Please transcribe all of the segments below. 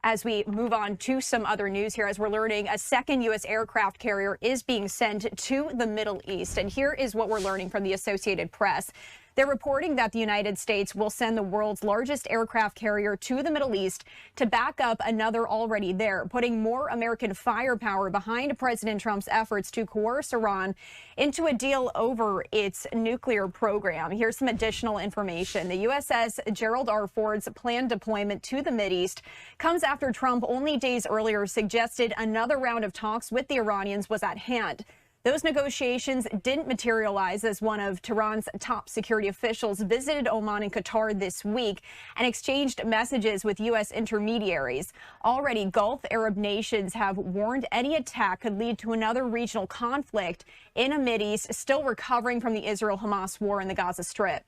As we move on to some other news here, as we're learning, a second U.S. aircraft carrier is being sent to the Middle East. And here is what we're learning from the Associated Press. They're reporting that the United States will send the world's largest aircraft carrier to the Middle East to back up another already there, putting more American firepower behind President Trump's efforts to coerce Iran into a deal over its nuclear program. Here's some additional information. The USS Gerald R. Ford's planned deployment to the Mideast comes after Trump only days earlier suggested another round of talks with the Iranians was at hand. Those negotiations didn't materialize as one of Tehran's top security officials visited Oman and Qatar this week and exchanged messages with U.S. intermediaries. Already, Gulf Arab nations have warned any attack could lead to another regional conflict in a Mideast still recovering from the Israel-Hamas war in the Gaza Strip.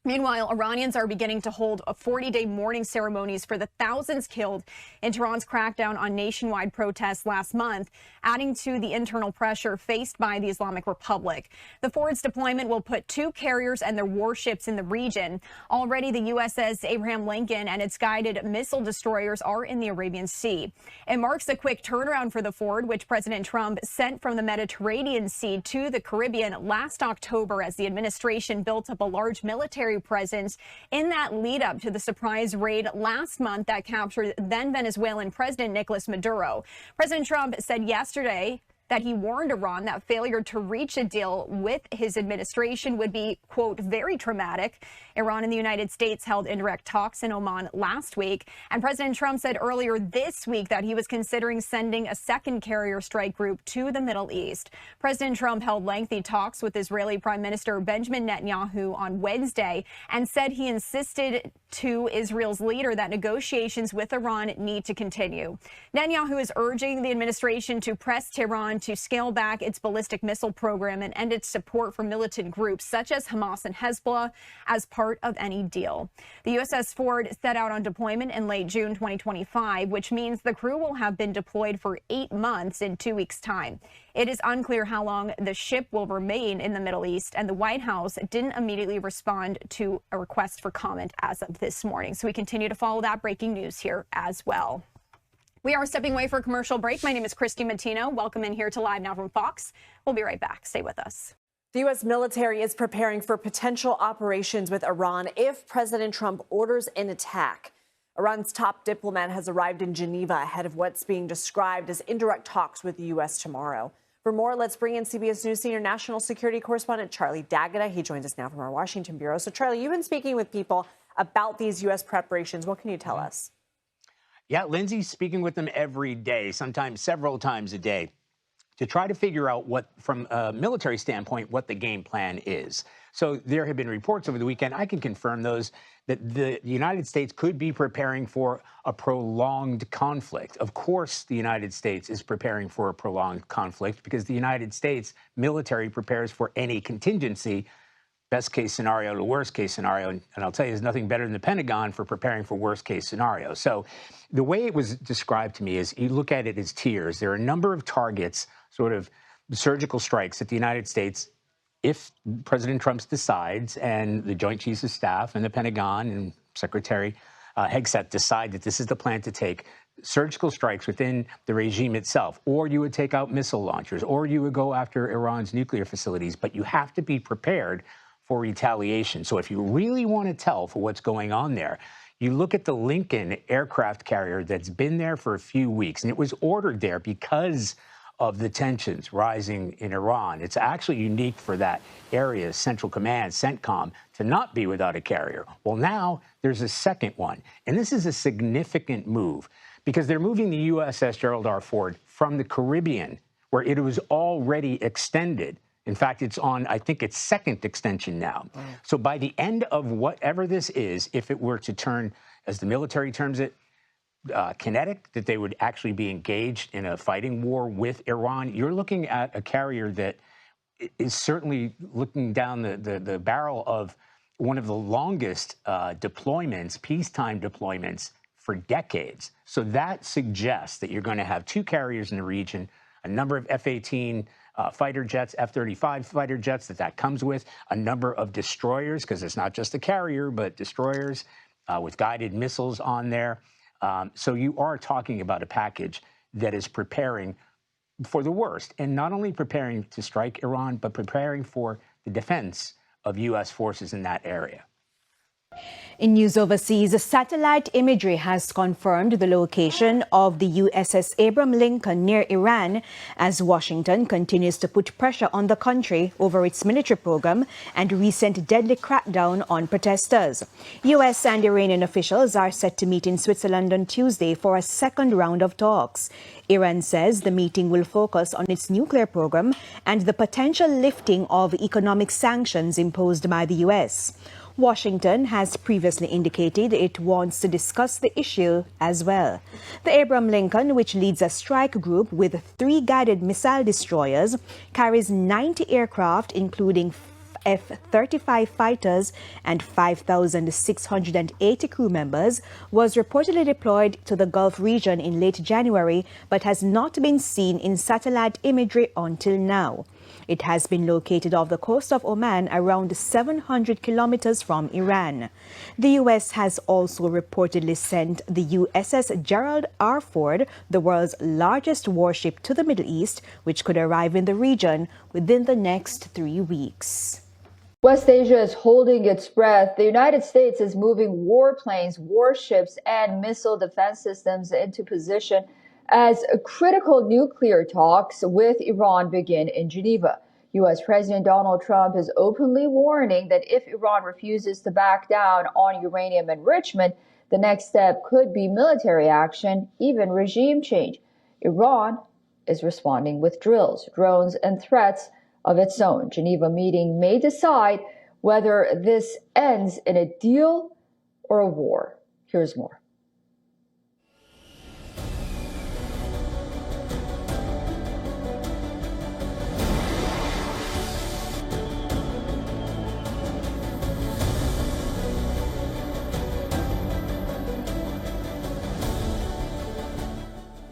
Meanwhile, Iranians are beginning to hold 40-day mourning ceremonies for the thousands killed in Tehran's crackdown on nationwide protests last month, adding to the internal pressure faced by the Islamic Republic. The Ford's deployment will put 2 carriers and their warships in the region. Already, the USS Abraham Lincoln and its guided missile destroyers are in the Arabian Sea. It marks a quick turnaround for the Ford, which President Trump sent from the Mediterranean Sea to the Caribbean last October as the administration built up a large military presence in that lead up to the surprise raid last month that captured then Venezuelan President Nicolas Maduro. President Trump said yesterday that he warned Iran that failure to reach a deal with his administration would be, quote, very traumatic. Iran and the United States held indirect talks in Oman last week, and President Trump said earlier this week that he was considering sending a second carrier strike group to the Middle East. President Trump held lengthy talks with Israeli Prime Minister Benjamin Netanyahu on Wednesday and said he insisted to Israel's leader that negotiations with Iran need to continue. Netanyahu is urging the administration to press Tehran to scale back its ballistic missile program and end its support for militant groups such as Hamas and Hezbollah as part of any deal. The USS Ford set out on deployment in late June 2025, which means the crew will have been deployed for 8 months in 2 weeks' time. It is unclear how long the ship will remain in the Middle East, and the White House didn't immediately respond to a request for comment as of this morning. So we continue to follow that breaking news here as well. We are stepping away for a commercial break. My name is Christy Matino. Welcome in here to Live Now from Fox. We'll be right back. Stay with us. The U.S. military is preparing for potential operations with Iran if President Trump orders an attack. Iran's top diplomat has arrived in Geneva ahead of what's being described as indirect talks with the U.S. tomorrow. For more, let's bring in CBS News senior national security correspondent Charlie D'Agata. He joins us now from our Washington bureau. So, Charlie, you've been speaking with people about these U.S. preparations. What can you tell us? Yeah, Lindsay's speaking with them every day, sometimes several times a day, to try to figure out what, from a military standpoint, what the game plan is. So there have been reports over the weekend, I can confirm those, that the United States could be preparing for a prolonged conflict. Of course, the United States is preparing for a prolonged conflict because the United States military prepares for any contingency, best case scenario to worst case scenario. And I'll tell you, there's nothing better than the Pentagon for preparing for worst case scenario. So the way it was described to me is you look at it as tiers. There are a number of targets, sort of surgical strikes that the United States, if President Trump decides and the Joint Chiefs of Staff and the Pentagon and Secretary Hegseth decide that this is the plan to take, surgical strikes within the regime itself, or you would take out missile launchers, or you would go after Iran's nuclear facilities, but you have to be prepared for retaliation. So if you really want to tell for what's going on there, you look at the Lincoln aircraft carrier that's been there for a few weeks, and it was ordered there because of the tensions rising in Iran. It's actually unique for that area, Central Command, CENTCOM, to not be without a carrier. Well, now there's a second one, and this is a significant move because they're moving the USS Gerald R. Ford from the Caribbean, where it was already extended. In fact, it's on, I think, its second extension now. Wow. So by the end of whatever this is, if it were to turn, as the military terms it, kinetic, that they would actually be engaged in a fighting war with Iran, you're looking at a carrier that is certainly looking down the barrel of one of the longest deployments, peacetime deployments, for decades. So that suggests that you're going to have 2 carriers in the region, a number of F-18 fighter jets, F-35 fighter jets that comes with, a number of destroyers, because it's not just a carrier, but destroyers with guided missiles on there. So you are talking about a package that is preparing for the worst, and not only preparing to strike Iran, but preparing for the defense of U.S. forces in that area. In news overseas, satellite imagery has confirmed the location of the USS Abraham Lincoln near Iran as Washington continues to put pressure on the country over its military program and recent deadly crackdown on protesters. U.S. and Iranian officials are set to meet in Switzerland on Tuesday for a second round of talks. Iran says the meeting will focus on its nuclear program and the potential lifting of economic sanctions imposed by the U.S. Washington has previously indicated it wants to discuss the issue as well. The Abraham Lincoln, which leads a strike group with 3 guided missile destroyers, carries 90 aircraft, including F-35 fighters and 5,680 crew members, was reportedly deployed to the Gulf region in late January, but has not been seen in satellite imagery until now. It has been located off the coast of Oman, around 700 kilometers from Iran. The U.S. has also reportedly sent the USS Gerald R. Ford, the world's largest warship, to the Middle East, which could arrive in the region within the next 3 weeks. West Asia is holding its breath. The United States is moving warplanes, warships, and missile defense systems into position as critical nuclear talks with Iran begin in Geneva. U.S. President Donald Trump is openly warning that if Iran refuses to back down on uranium enrichment, the next step could be military action, even regime change. Iran is responding with drills, drones, and threats of its own. Geneva meeting may decide whether this ends in a deal or a war. Here's more.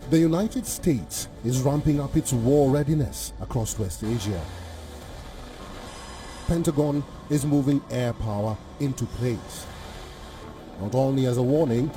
The United States is ramping up its war readiness across West Asia. Pentagon is moving air power into place, not only as a warning,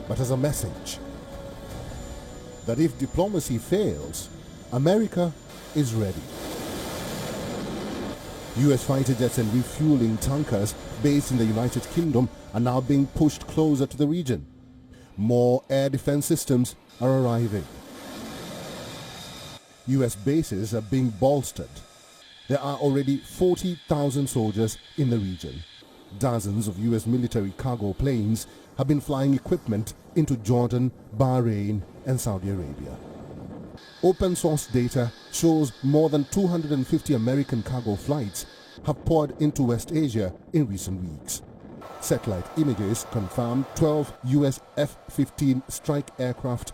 but as a message that if diplomacy fails, America is ready. U.S. fighter jets and refueling tankers based in the United Kingdom are now being pushed closer to the region. More air defense systems are arriving. U.S. bases are being bolstered. There are already 40,000 soldiers in the region. Dozens of U.S. military cargo planes have been flying equipment into Jordan, Bahrain, and Saudi Arabia. Open source data shows more than 250 American cargo flights have poured into West Asia in recent weeks. Satellite images confirm 12 U.S. F-15 strike aircraft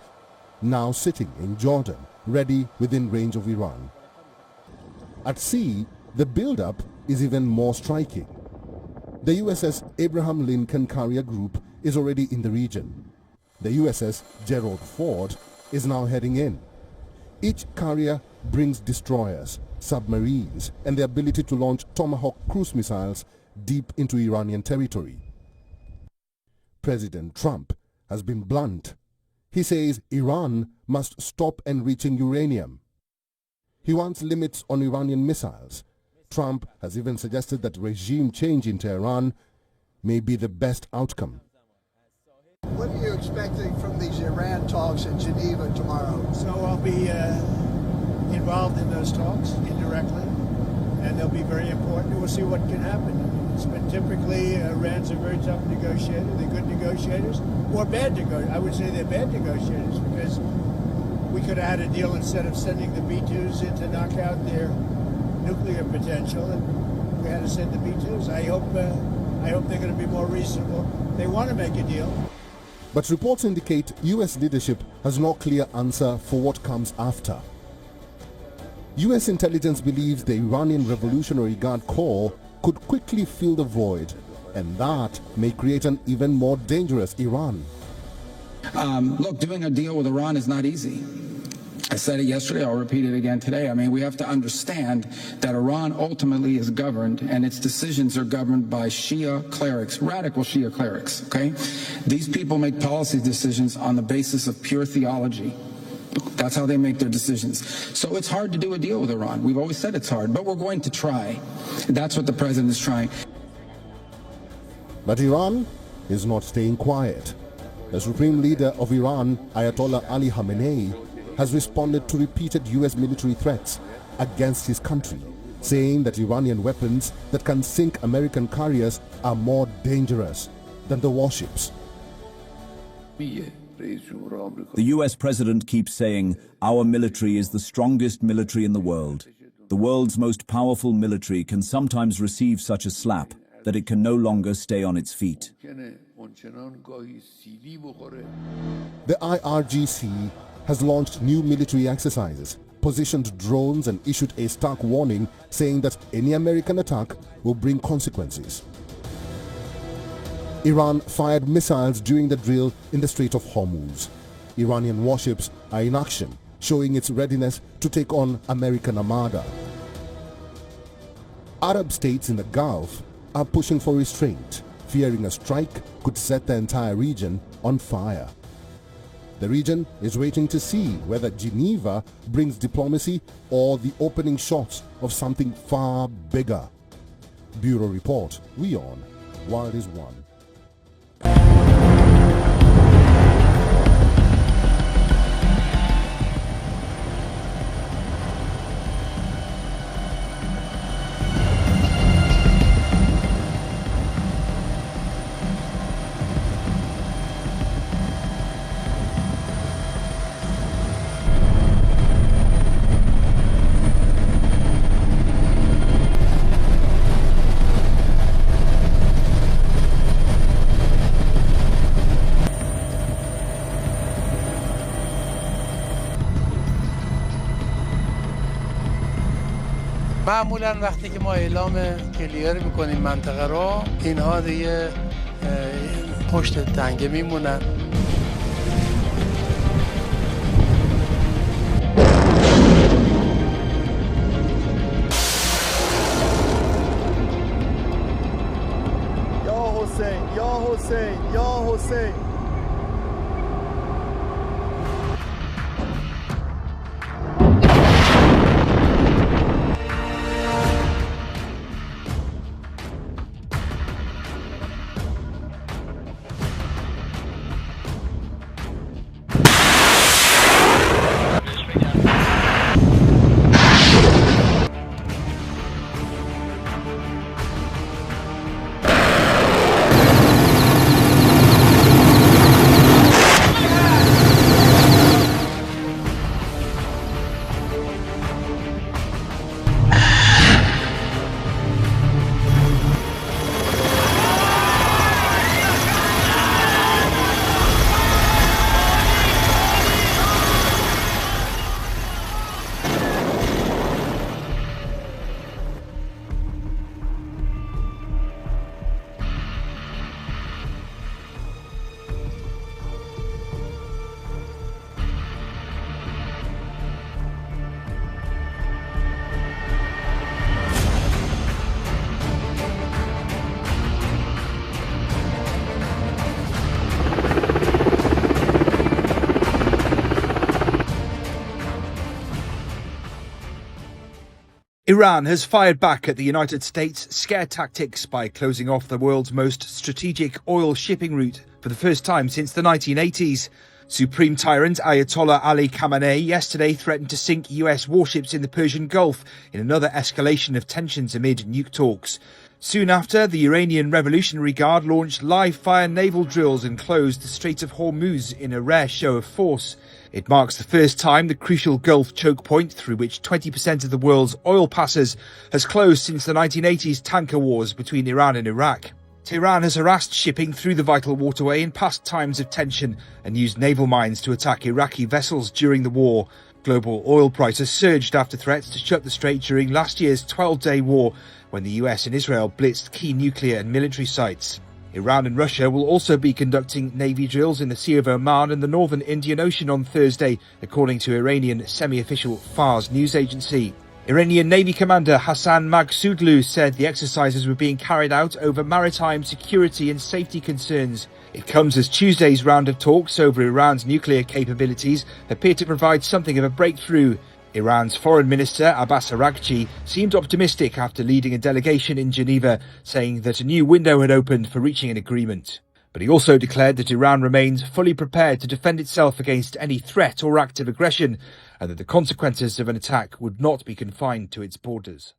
now sitting in Jordan, ready within range of Iran. At sea, the build-up is even more striking. The USS Abraham Lincoln carrier group is already in the region. The USS Gerald Ford is now heading in. Each carrier brings destroyers, submarines, and the ability to launch Tomahawk cruise missiles deep into Iranian territory. President Trump has been blunt. He says Iran must stop enriching uranium. He wants limits on Iranian missiles. Trump has even suggested that regime change in Tehran may be the best outcome. What are you expecting from these Iran talks in Geneva tomorrow? So I'll be involved in those talks indirectly, and they'll be very important. We'll see what can happen. It's been typically, Iran's a very tough negotiator. They're good negotiators, or bad negotiators. I would say they're bad negotiators, because we could have had a deal instead of sending the B-2s in to knock out their nuclear potential, and we had to send the B-2s. I hope they're going to be more reasonable. They want to make a deal. But reports indicate U.S. leadership has no clear answer for what comes after. U.S. intelligence believes the Iranian Revolutionary Guard Corps could quickly fill the void, and that may create an even more dangerous Iran. Look, doing a deal with Iran is not easy. I said it yesterday, I'll repeat it again today. I mean, we have to understand that Iran ultimately is governed, and its decisions are governed by Shia clerics, radical Shia clerics, okay? These people make policy decisions on the basis of pure theology. That's how they make their decisions. So it's hard to do a deal with Iran. We've always said it's hard, but we're going to try. That's what the president is trying. But Iran is not staying quiet. The supreme leader of Iran, Ayatollah Ali Khamenei, has responded to repeated U.S. military threats against his country, saying that Iranian weapons that can sink American carriers are more dangerous than the warships. The US president keeps saying, our military is the strongest military in the world. The world's most powerful military can sometimes receive such a slap that it can no longer stay on its feet. The IRGC has launched new military exercises, positioned drones and issued a stark warning saying that any American attack will bring consequences. Iran fired missiles during the drill in the Strait of Hormuz. Iranian warships are in action, showing its readiness to take on American armada. Arab states in the Gulf are pushing for restraint, fearing a strike could set the entire region on fire. The region is waiting to see whether Geneva brings diplomacy or the opening shots of something far bigger. Bureau Report, WION, Wild is One. معمولا وقتی که ما اعلام کلیر میکنیم منطقه رو اینها دیگه پشت دنگه میمونن. یا حسین یا حسین یا حسین. Iran has fired back at the United States' scare tactics by closing off the world's most strategic oil shipping route for the first time since the 1980s. Supreme tyrant Ayatollah Ali Khamenei yesterday threatened to sink US warships in the Persian Gulf in another escalation of tensions amid nuke talks. Soon after, the Iranian Revolutionary Guard launched live-fire naval drills and closed the Strait of Hormuz in a rare show of force. It marks the first time the crucial Gulf choke point, through which 20% of the world's oil passes, has closed since the 1980s tanker wars between Iran and Iraq. Tehran has harassed shipping through the vital waterway in past times of tension and used naval mines to attack Iraqi vessels during the war. Global oil prices surged after threats to shut the strait during last year's 12-day war, when the US and Israel blitzed key nuclear and military sites. Iran and Russia will also be conducting navy drills in the Sea of Oman and the northern Indian Ocean on Thursday, according to Iranian semi-official Fars news agency. Iranian Navy Commander Hassan Maghsoodloo said the exercises were being carried out over maritime security and safety concerns. It comes as Tuesday's round of talks over Iran's nuclear capabilities appear to provide something of a breakthrough. Iran's Foreign Minister Abbas Araghchi seemed optimistic after leading a delegation in Geneva, saying that a new window had opened for reaching an agreement. But he also declared that Iran remains fully prepared to defend itself against any threat or act of aggression, and that the consequences of an attack would not be confined to its borders.